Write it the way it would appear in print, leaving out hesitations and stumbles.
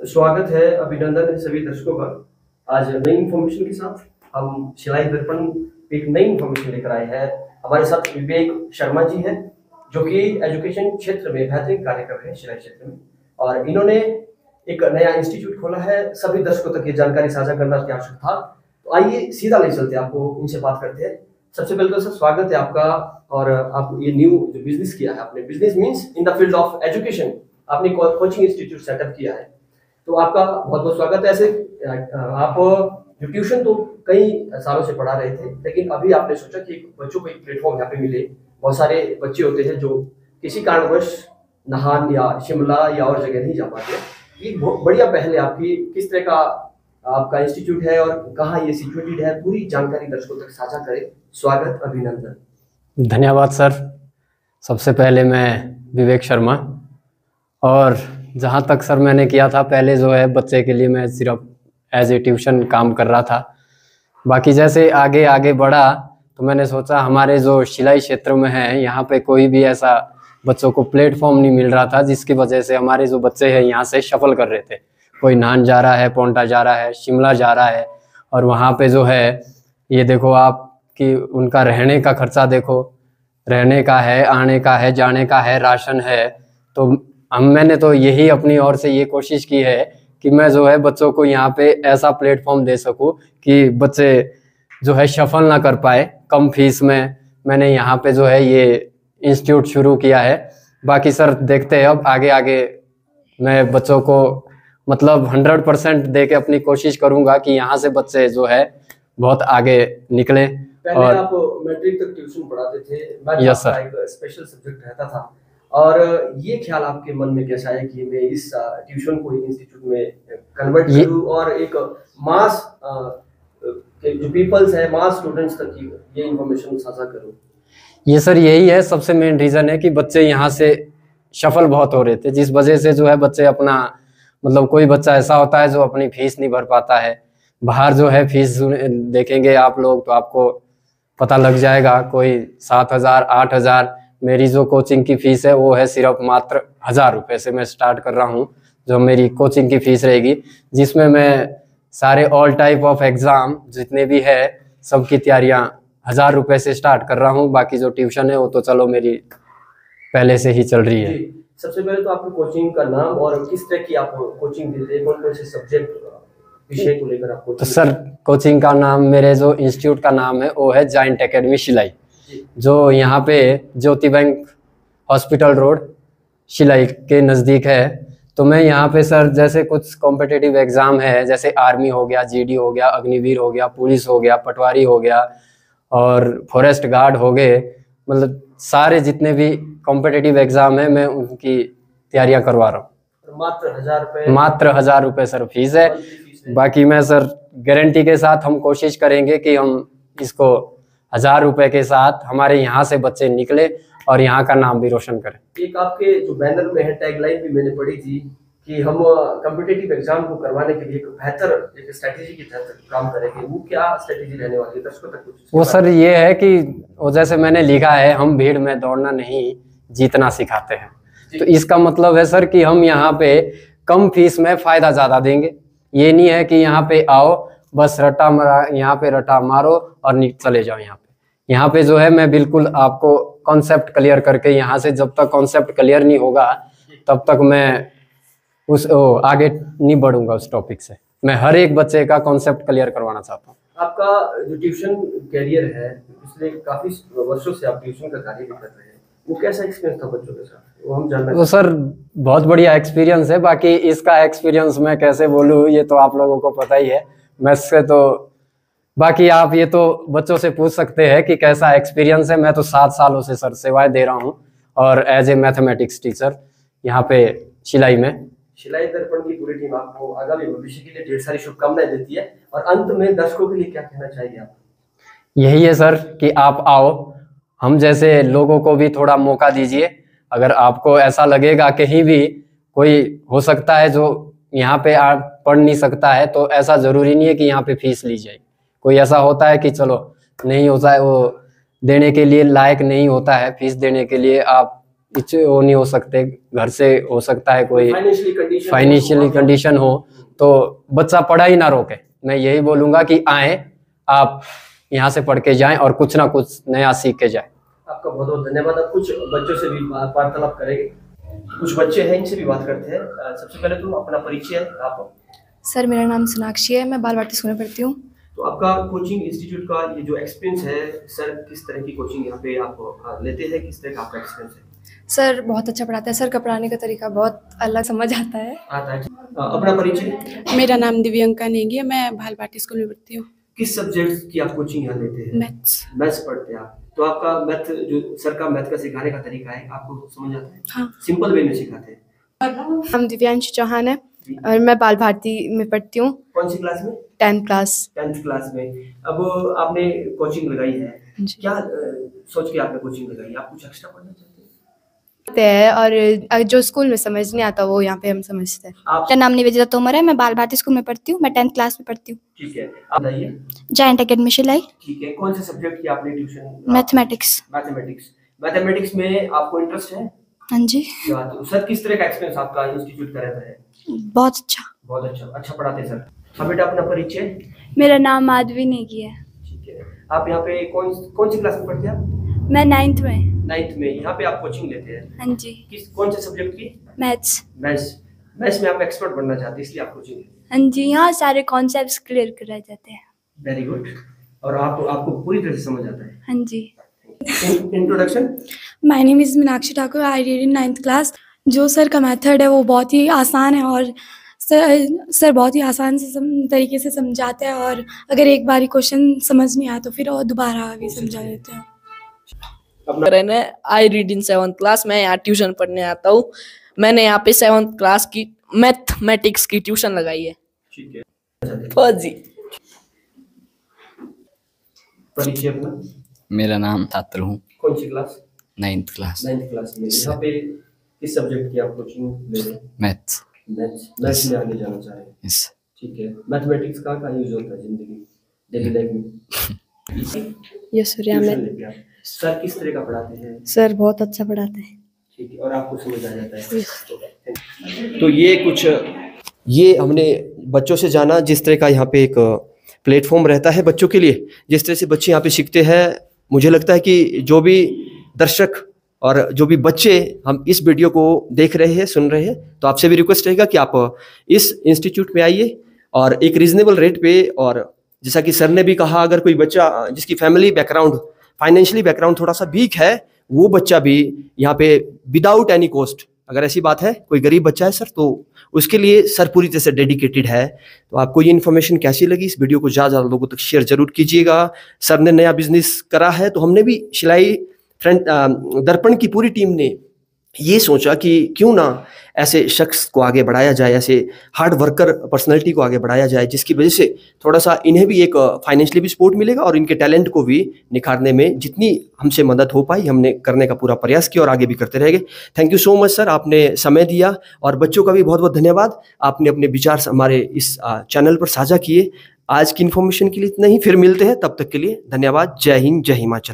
स्वागत है, अभिनंदन है सभी दर्शकों का। आज नई इन्फॉर्मेशन के साथ हम शिलाई दर्पण पे एक नई इन्फॉर्मेशन लेकर आए हैं। हमारे साथ विवेक शर्मा जी हैं, जो कि एजुकेशन क्षेत्र में बेहतरीन कार्य कर रहे हैं शिलाई क्षेत्र में, और इन्होंने एक नया इंस्टीट्यूट खोला है। सभी दर्शकों तक ये जानकारी साझा करना की आवश्यक था, तो आइए सीधा ले चलते हैं, आपको इनसे बात करते हैं। सबसे पहले तो सर स्वागत है आपका, और आप ये न्यू जो बिजनेस किया है आपने, business means in the field of education, आपने कोचिंग इंस्टीट्यूट सेटअप किया है, तो आपका बहुत बहुत स्वागत है। ऐसे आप जो ट्यूशन तो कई सालों से पढ़ा रहे थे, लेकिन अभी आपने सोचा कि बच्चों को एक प्लेटफॉर्म यहाँ पे मिले। बहुत सारे बच्चे होते हैं जो किसी कारणवश नाहन या शिमला या और जगह नहीं जा पाते। ये बहुत बढ़िया पहल है आपकी। किस तरह का आपका इंस्टीट्यूट है और कहाँ ये सिचुएटेड है, पूरी जानकारी दर्शकों तक साझा करें। स्वागत, अभिनंदन। धन्यवाद सर। सबसे पहले मैं विवेक शर्मा, और जहाँ तक सर मैंने किया था पहले जो है बच्चे के लिए मैं सिर्फ एज ए ट्यूशन काम कर रहा था। बाकी जैसे आगे आगे बढ़ा तो मैंने सोचा हमारे जो सिलाई क्षेत्र में है यहाँ पे कोई भी ऐसा बच्चों को प्लेटफॉर्म नहीं मिल रहा था, जिसकी वजह से हमारे जो बच्चे हैं यहाँ से सफल कर रहे थे। कोई नाहन जा रहा है, पोंटा जा रहा है, शिमला जा रहा है, और वहाँ पे जो है ये देखो आप कि उनका रहने का खर्चा देखो, रहने का है, आने का है, जाने का है, राशन है। तो मैंने तो यही अपनी ओर से ये कोशिश की है कि मैं जो है बच्चों को यहाँ पे ऐसा प्लेटफॉर्म दे सकूं कि बच्चे जो है सफल ना कर पाए कम फीस में। मैंने यहाँ पे जो है ये इंस्टीट्यूट शुरू किया है। बाकी सर देखते हैं अब आगे आगे मैं बच्चों को मतलब 100% दे के अपनी कोशिश करूँगा कि यहाँ से बच्चे जो है बहुत आगे निकले। पहले आप मैट्रिक तक ट्यूशन पढ़ाते थे, यस सर, एक स्पेशल सब्जेक्ट रहता था, और ये ख्याल आपके मन में कैसा है कि मैं इस ट्यूशन को इंस्टीट्यूट में कन्वर्ट करूं और एक मास जो पीपल्स है, मास स्टूडेंट्स तक ये इंफॉर्मेशन साझा करूं? ये सर यही है, सबसे मेन रीजन है कि बच्चे यहाँ से सफल बहुत हो रहे थे, जिस वजह से जो है बच्चे अपना मतलब कोई बच्चा ऐसा होता है जो अपनी फीस नहीं भर पाता है। बाहर जो है फीस देखेंगे आप लोग तो आपको पता लग जाएगा, कोई 7,000 8,000। मेरी जो कोचिंग की फीस है वो है सिर्फ मात्र 1,000 रुपये से मैं स्टार्ट कर रहा हूँ, जो मेरी कोचिंग की फीस रहेगी, जिसमें मैं सारे ऑल टाइप ऑफ एग्ज़ाम जितने भी है सबकी तैयारियाँ 1,000 रुपये से स्टार्ट कर रहा हूँ। बाकी जो ट्यूशन है वो तो चलो मेरी पहले से ही चल रही है। सबसे पहले तो आपकी कोचिंग का नाम और किस तरह की आप कोचिंग देते हैं, कौन कौन से सब्जेक्ट विषय को लेकर आप? तो सर कोचिंग का नाम, मेरे जो इंस्टीट्यूट का नाम है वो है जायंट एकेडमी सिलाई, जो यहाँ पे ज्योति बैंक हॉस्पिटल रोड सिलाई के नज़दीक है। तो मैं यहाँ पे सर जैसे कुछ कॉम्पिटिटिव एग्ज़ाम है, जैसे आर्मी हो गया, जीडी हो गया, अग्निवीर हो गया, पुलिस हो गया, पटवारी हो गया और फॉरेस्ट गार्ड हो गए, मतलब सारे जितने भी कॉम्पिटिटिव एग्ज़ाम है मैं उनकी तैयारियाँ करवा रहा हूँ। मात्र 1,000 रुपये? मात्र 1,000 रुपये सर फीस है। बाकी मैं सर गारंटी के साथ हम कोशिश करेंगे कि हम इसको 1,000 रुपये के साथ हमारे यहाँ से बच्चे निकले और यहाँ का नाम भी रोशन करें। एक आपके जो बैनर में है टैगलाइन भी मैंने पढ़ी थी कि हम कॉम्पिटिटिव एग्जाम को करवाने के लिए एक बेहतर एक स्ट्रेटेजी के तहत काम करेंगे। वो क्या स्ट्रेटेजी रहने वाली है, दर्शकों तक कुछ? वो सर ये है कि वो जैसे मैंने लिखा है, हम भीड़ में दौड़ना नहीं जीतना सिखाते हैं। तो इसका मतलब है सर कि हम यहाँ पे कम फीस में फ़ायदा ज़्यादा देंगे। ये नहीं है कि यहाँ पे आओ बस रट्टा मारा, यहाँ पे रट्टा मारो और चले जाओ। यहाँ पे जो है मैं बिल्कुल आपको कॉन्सेप्ट क्लियर करके, यहाँ से जब तक कॉन्सेप्ट क्लियर नहीं होगा तब तक मैं उस आगे नहीं बढ़ूंगा उस टॉपिक से। मैं हर एक बच्चे का कॉन्सेप्ट क्लियर करवाना चाहता हूँ। आपका जो ट्यूशन कैरियर है, पिछले काफी वर्षों से आप ट्यूशन का कार्य भी कर रहे हैं, वो कैसा एक्सपीरियंस था बच्चों के साथ, वो हम जानना? वो सर बहुत बढ़िया एक्सपीरियंस है। बाकी इसका एक्सपीरियंस मैं कैसे बोलूँ ये तो आप लोगों को पता ही है। मैं इससे तो बाकी आप ये तो बच्चों से पूछ सकते हैं कि कैसा एक्सपीरियंस है। मैं तो 7 सालों से सर सेवाएं दे रहा हूँ और एज ए मैथमेटिक्स टीचर यहाँ पे सिलाई में। शिलाई दर्पण की पूरी टीम आपको आगामी भविष्य के लिए ढेर सारी शुभकामनाएं देती है, और अंत में दर्शकों के लिए क्या कहना चाहिए आप? यही है सर कि आप आओ, हम जैसे लोगों को भी थोड़ा मौका दीजिए। अगर आपको ऐसा लगेगा कहीं भी कोई हो सकता है जो यहाँ पे पढ़ नहीं सकता है, तो ऐसा ज़रूरी नहीं है कि यहाँ पे फीस ली जाए। कोई ऐसा होता है कि चलो नहीं होता है, वो देने के लिए लायक नहीं होता है फीस देने के लिए, आप वो नहीं हो सकते, घर से हो सकता है कोई फाइनेंशियली कंडीशन हो, तो बच्चा पढ़ाई ना रोके। मैं यही बोलूँगा कि आए, आप यहाँ से पढ़ के जाएं और कुछ ना कुछ नया सीख के जाएं। आपका बहुत बहुत धन्यवाद। अब कुछ बच्चों से भी वार्तालाप करेंगे, कुछ बच्चे हैं, इनसे भी बात करते हैं। सबसे पहले तो अपना परिचय आप। सर मेरा नाम सोनाक्षी है, मैं बाल भारती स्कूल में पढ़ती हूँ। तो आपका कोचिंग इंस्टीट्यूट का ये जो एक्सपीरियंस है सर, किस तरह की कोचिंग यहाँ पे आप लेते हैं, किस तरह का आपका एक्सपीरियंस है? सर बहुत अच्छा पढ़ाता है, सर का पढ़ाने का तरीका बहुत अलग समझ आता है। अपना परिचय। मेरा नाम दिव्यंका नेगी है, मैं बाल भारती स्कूल में पढ़ती हूँ। किस सब्जेक्ट की आप कोचिंग यहाँ लेते हैं? मैथ्स पढ़ते हैं आप। तो आपका मैथ जो सर का मैथ का सिखाने का तरीका है, आपको समझ आता है? हाँ। सिंपल वे में सिखाते हैं। हम दिव्यांश चौहान है और मैं बाल भारती में पढ़ती हूँ। कौन सी क्लास में? 10th class. 10th क्लास में। अब आपने कोचिंग लगाई है, क्या सोच के आपने कोचिंग लगाई? आप कुछ एक्स्ट्रा पढ़ना चाहते हैं? और जो स्कूल में समझ नहीं आता वो यहाँ पे हम समझते हैं। मेरा नाम निवेदिता तोमर है, मैं बाल भारती स्कूल में पढ़ती हूँ, मैं 10th क्लास में पढ़ती हूँ। ठीक है, आप बताइए। Giant academy Shillai. ठीक है, कौन से सब्जेक्ट की आपने ट्यूशन? मैथमेटिक्स में आपको इंटरेस्ट है? हाँ जी। तो सर किस तरह का एक्सपीरियंस आपका इंस्टीट्यूट का रहता है? बहुत अच्छा पढ़ाते हैं सर। हाँ बेटा, अपना परिचय। मेरा नाम माधवी नेगी है। ठीक है, आप यहाँ पे कौन सी क्लास में पढ़ते हैं आप? मैं 9th में। 9th में यहाँ पे आप कोचिंग लेते हैं? हाँ जी। कौन से सब्जेक्ट की? मैथ्स में आप एक्सपर्ट बनना चाहते हैं, इसलिए आप कोचिंग लेते हैं? हाँ जी, यहाँ सारे कॉन्सेप्ट्स क्लियर कराए जाते हैं। Very good. और आपको पूरी तरह से समझ आता है? हाँ जी। Introduction. My name is Meenakshi Thakur, I read in 9th class. जो सर का मेथड है वो बहुत ही आसान है और सर बहुत ही आसान से तरीके से समझाते हैं, और अगर एक बार क्वेश्चन समझ नहीं आया तो फिर और दोबारा भी समझा देते हैं। आई रीड इन 7th क्लास, मैं यहाँ ट्यूशन पढ़ने आता हूँ। मैंने यहाँ पे 7th क्लास की मैथमेटिक्स की ट्यूशन लगाई है। ठीक है। फौजी। परिचय अपना। मेरा नाम तातर हूँ। कौन सी class? 9th class. 9th class में। यहाँ पे किस सब्जेक्ट की आप कोचिंग ले रहे हैं? मैथ्स में आगे जाना चाह रहे हैं? यस। ठीक है, मैथमेटिक्स का यूज होता है जिंदगी डेली लाइफ में? Yes sir. सर किस तरह का पढ़ाते हैं? सर बहुत अच्छा पढ़ाते हैं। ठीक है, और आपको समझ आ जाता है? तो ये हमने बच्चों से जाना, जिस तरह का यहाँ पे एक प्लेटफॉर्म रहता है बच्चों के लिए, जिस तरह से बच्चे यहाँ पे सीखते हैं। मुझे लगता है कि जो भी दर्शक और जो भी बच्चे हम इस वीडियो को देख रहे हैं, सुन रहे हैं, तो आपसे भी रिक्वेस्ट रहेगा कि आप इस इंस्टीट्यूट में आइए और एक रीजनेबल रेट पे। और जैसा कि सर ने भी कहा, अगर कोई बच्चा जिसकी फैमिली बैकग्राउंड, फाइनेंशियली बैकग्राउंड थोड़ा सा वीक है, वो बच्चा भी यहाँ पे विदाउट एनी कॉस्ट, अगर ऐसी बात है कोई गरीब बच्चा है सर, तो उसके लिए सर पूरी तरह से डेडिकेटेड है। तो आपको ये इन्फॉर्मेशन कैसी लगी? इस वीडियो को ज़्यादा लोगों तक शेयर जरूर कीजिएगा। सर ने नया बिजनेस करा है, तो हमने भी सिलाई दर्पण की पूरी टीम ने ये सोचा कि क्यों ना ऐसे शख्स को आगे बढ़ाया जाए, ऐसे हार्ड वर्कर पर्सनैलिटी को आगे बढ़ाया जाए, जिसकी वजह से थोड़ा सा इन्हें भी एक फाइनेंशियली भी सपोर्ट मिलेगा और इनके टैलेंट को भी निखारने में जितनी हमसे मदद हो पाई हमने करने का पूरा प्रयास किया और आगे भी करते रहेंगे। Thank you so much sir, आपने समय दिया, और बच्चों का भी बहुत बहुत धन्यवाद, आपने अपने विचार हमारे इस चैनल पर साझा किए। आज की इन्फॉर्मेशन के लिए इतना ही, फिर मिलते हैं, तब तक के लिए धन्यवाद। जय हिंद, जय हिमाचल।